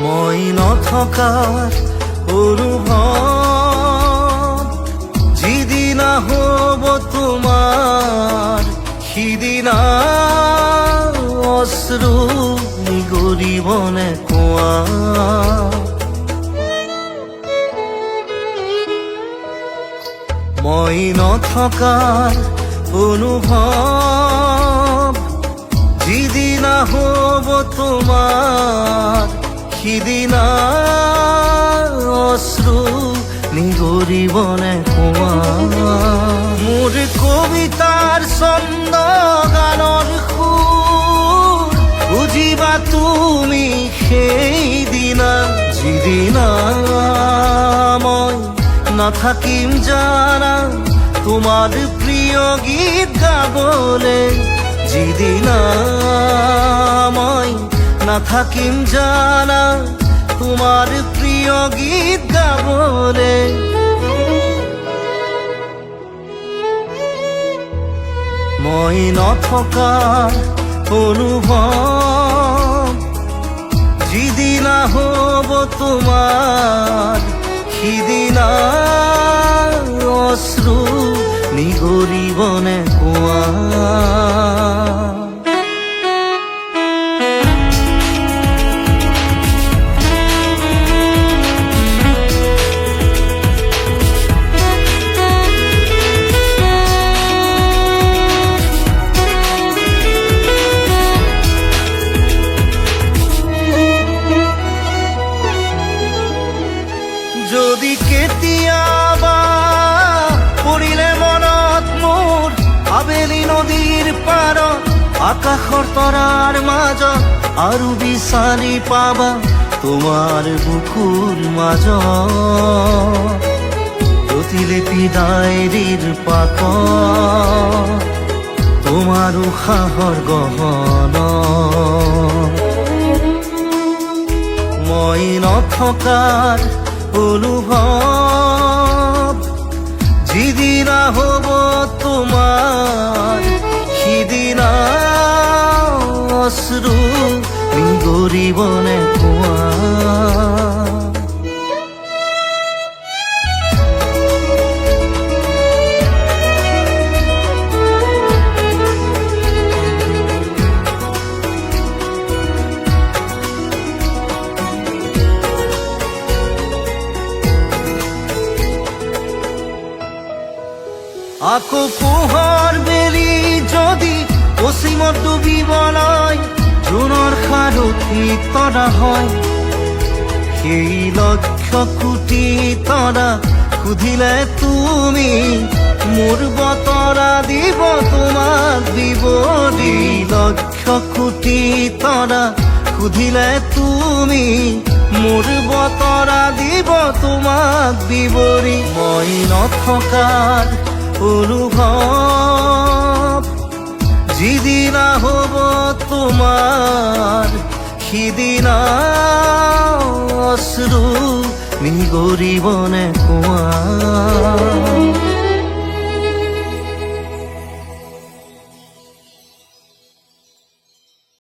মই নথকাৰ অনুভৱ যিদিনা হ'ব তোমাৰ সিদিনা অশ্ৰু নিগৰিবনে কোৱা। মই নথকাৰ অনুভৱ যিদিনা হ'ব তোমাৰ সিদিনা অশ্ৰু নিগৰিবনে কোৱা। মোৰ কবিতাৰ ছন্দ গানৰ সুৰ বুজিবা তুমি সেইদিনা যিদিনা মই নাথাকিম জানা তোমাৰ প্ৰিয় গীত গাবলে। যিদিনা মই নাথাকিম জানা তোমাৰ প্ৰিয় গীত গাবলে। মই নথকাৰ অনুভৱ যিদিনা হ'ব তোমাৰ সিদিনা অশ্ৰু নিগৰিবনে কোৱা। যদি কেতিয়াবা পৰিলে মনত মোৰ আবেলি নদীৰ পাৰত আকাশৰ তৰাৰ মাজত আৰু বিচাৰি পাবা তোমাৰ বুকুৰ মাজত প্ৰতিলিপি ডায়েৰীৰ পাকত তোমাৰ উশাহৰ গহনা। মই নথকাৰ অনুভৱ যিদিনা হ'ব তোমাৰ সিদিনা অশ্ৰু নিগৰিবনে কোৱা। আকৌ পোহৰ বেলি যদি পশ্চিমত ডুবিবলৈ জোনৰ সাৰথি তৰা হয় সেই লক্ষ কোটি তৰা সুধিলে তুমি মোৰ বতৰা দিব তোমাক বিৱৰি। লক্ষ কোটি তৰা সুধিলে তুমি মোৰ বতৰা দিব তোমাক বিৱৰি। মই নথকাৰ অনুভৱ যিদিনা হ'ব তোমাৰ সিদিনা অশ্ৰু নিগৰিবনে কোৱা।